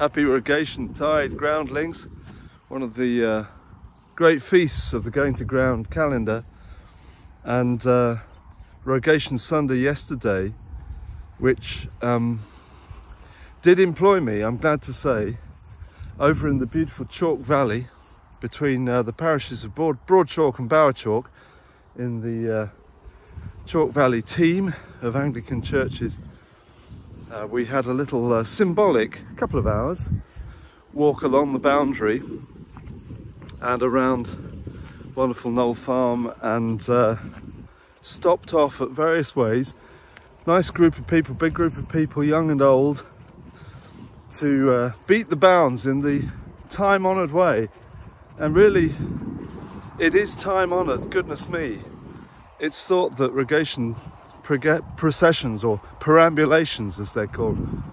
Happy Rogationtide, groundlings. One of the great feasts of the Going to Ground calendar. And Rogation Sunday yesterday, which did employ me, I'm glad to say, over in the beautiful Chalk Valley between the parishes of Broad Chalk and Bower Chalk, in the Chalk Valley team of Anglican churches. We had a little symbolic couple of hours walk along the boundary and around wonderful Knoll Farm, and stopped off at various ways. Nice group of people, big group of people, young and old, to beat the bounds in the time-honoured way. And really, it is time-honoured, goodness me. It's thought that Rogation processions, or perambulations as they're called,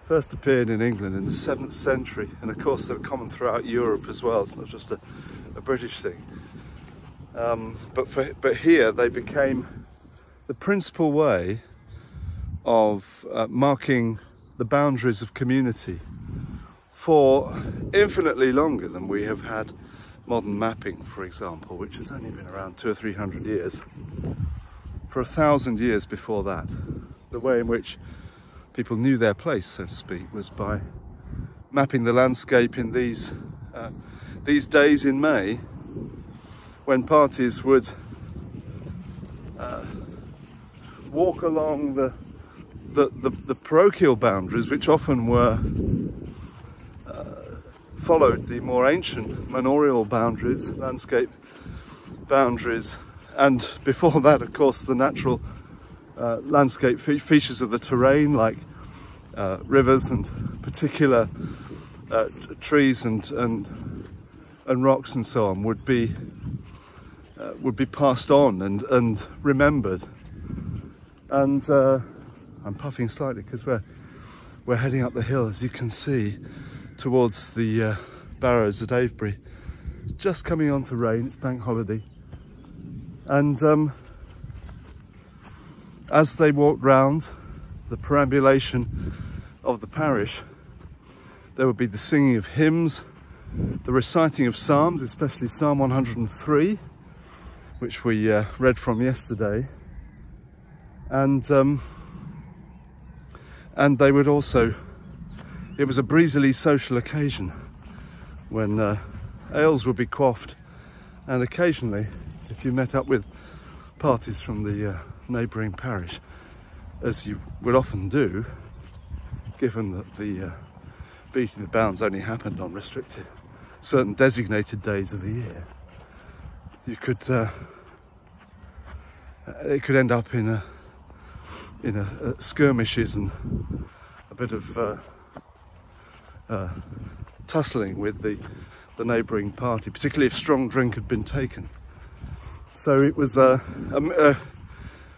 first appeared in England in the 7th century, and of course they were common throughout Europe as well. It's not just a British thing. But here they became the principal way of marking the boundaries of community for infinitely longer than we have had modern mapping, for example, which has only been around 200 or 300 years. For 1,000 years before that, the way in which people knew their place, so to speak, was by mapping the landscape in these days in May, when parties would walk along the parochial boundaries, which often were followed the more ancient manorial boundaries, landscape boundaries, and before that, of course, the natural landscape features of the terrain, like rivers and particular trees and rocks and so on, would be passed on and remembered. And I'm puffing slightly because we're heading up the hill, as you can see, towards the Barrows at Avebury. It's just coming on to rain. It's bank holiday. And as they walked round the perambulation of the parish, there would be the singing of hymns, the reciting of psalms, especially Psalm 103, which we read from yesterday, and they would also, it was a breezily social occasion when ales would be quaffed, and occasionally, if you met up with parties from the neighbouring parish, as you would often do, given that the beating the bounds only happened on restricted, certain designated days of the year, you could it could end up in skirmishes and a bit of tussling with the neighbouring party, particularly if strong drink had been taken. So it was a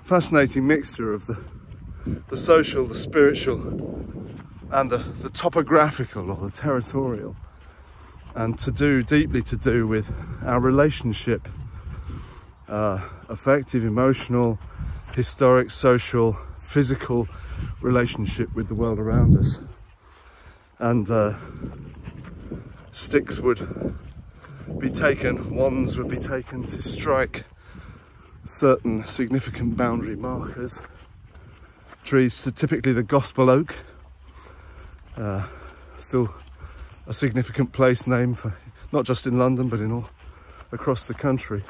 fascinating mixture of the social, the spiritual, and the topographical, or the territorial, and deeply to do with our relationship, affective, emotional, historic, social, physical relationship with the world around us. And sticks would be taken, wands would be taken to strike certain significant boundary markers. Trees, so typically the gospel oak, still a significant place name for, not just in London, but in all across the country.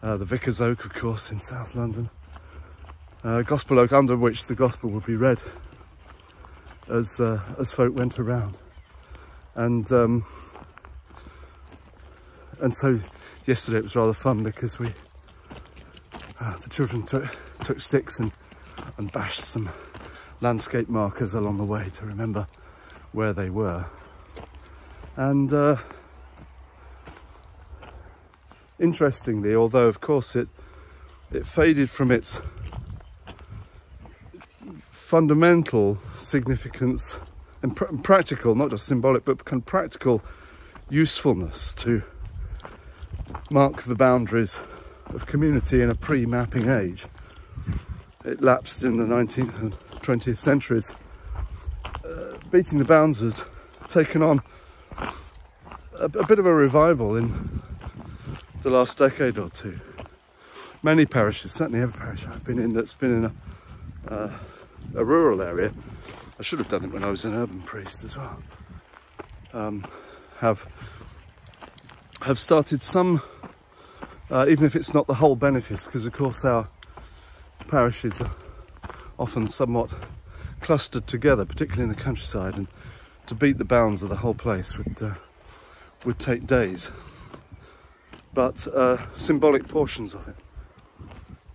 The vicar's oak, of course, in South London. Gospel oak, under which the gospel would be read as folk went around. And so yesterday it was rather fun because the children took sticks and bashed some landscape markers along the way to remember where they were. And interestingly, although of course it faded from its fundamental significance and practical, not just symbolic, but kind of practical usefulness to mark the boundaries of community in a pre-mapping age. It lapsed in the 19th and 20th centuries beating the bounds has taken on a bit of a revival in the last decade or two. Many parishes, certainly every parish I've been in that's been in a rural area, I should have done it when I was an urban priest as well, have started some, even if it's not the whole benefice, because of course our parishes are often somewhat clustered together, particularly in the countryside, and to beat the bounds of the whole place would take days. But symbolic portions of it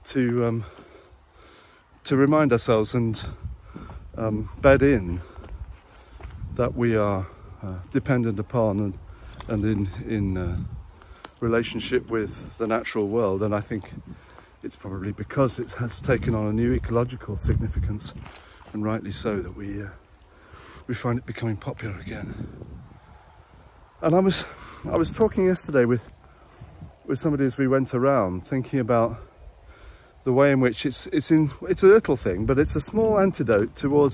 to remind ourselves and bed in that we are dependent upon and in relationship with the natural world. And I think it's probably because it has taken on a new ecological significance, and rightly so, that we find it becoming popular again. And I was talking yesterday with somebody as we went around, thinking about the way in which it's a little thing, but it's a small antidote to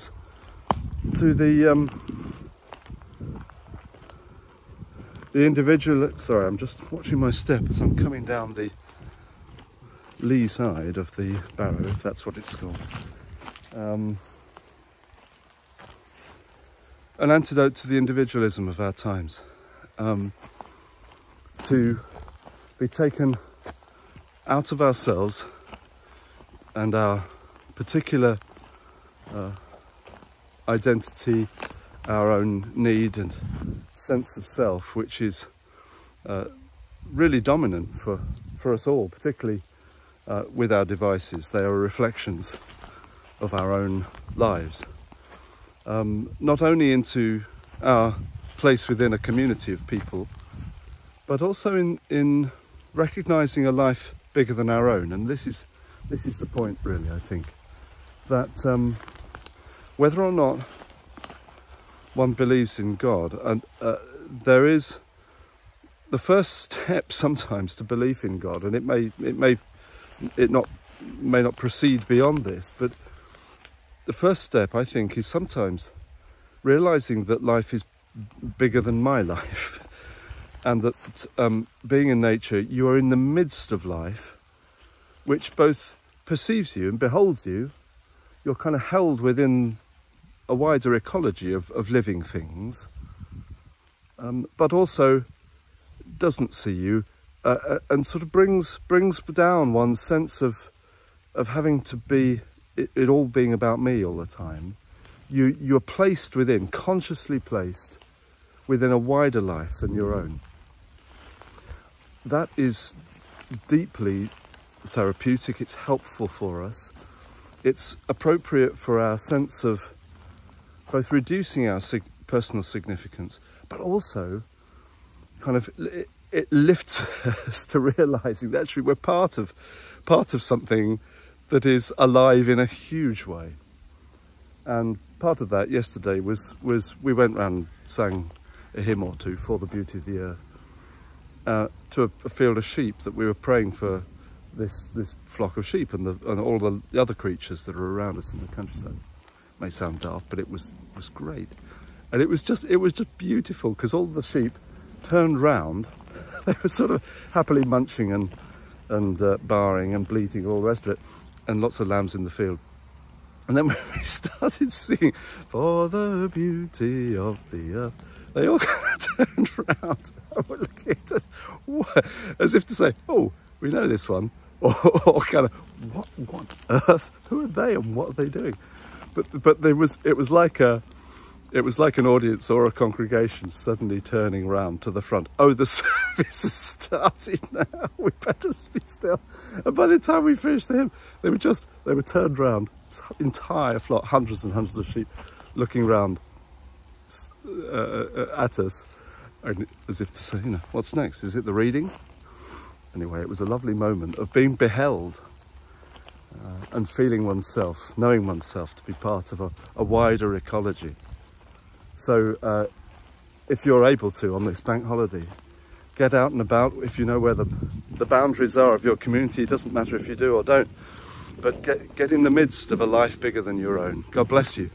the individual. Sorry, I'm just watching my step as I'm coming down the lee side of the barrow, if that's what it's called. An antidote to the individualism of our times, to be taken out of ourselves and our particular identity, our own need and sense of self, which is really dominant for us all, particularly with our devices. They are reflections of our own lives, not only into our place within a community of people, but also in recognising a life bigger than our own. And this is the point, really, I think, that whether or not one believes in God, and there is the first step sometimes to belief in God, and it may not proceed beyond this, but the first step, I think, is sometimes realising that life is bigger than my life, and that being in nature, you are in the midst of life, which both perceives you and beholds you. You're kind of held within a wider ecology of living things, but also doesn't see you, and sort of brings down one's sense of having to be it all being about me all the time. You're placed within, consciously placed within a wider life than your own. That is deeply therapeutic. It's helpful for us. It's appropriate for our sense of both reducing our personal significance, but also kind of it lifts us to realising that actually we're part of something that is alive in a huge way. And part of that yesterday was we went round and sang a hymn or two for the beauty of the earth to a field of sheep that we were praying for, this flock of sheep and all the other creatures that are around us in the countryside. It may sound daft, but it was great, and it was just beautiful, because all the sheep turned round. They were sort of happily munching and baaing and bleating, all the rest of it, and lots of lambs in the field. And then when we started singing "For the Beauty of the Earth," they all kind of turned round and were looking at us as if to say, "Oh, we know this one," or kind of, "What on earth? Who are they and what are they doing?" But it was like an audience or a congregation suddenly turning round to the front. Oh, the service has started now. We better be still. And by the time we finished the hymn, they were turned round, entire flock, hundreds and hundreds of sheep, looking round at us, and as if to say, what's next? Is it the reading? Anyway, it was a lovely moment of being beheld and feeling oneself, knowing oneself to be part of a wider ecology. So if you're able to, on this bank holiday, get out and about. If you know where the boundaries are of your community, it doesn't matter if you do or don't, but get in the midst of a life bigger than your own. God bless you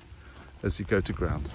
as you go to ground.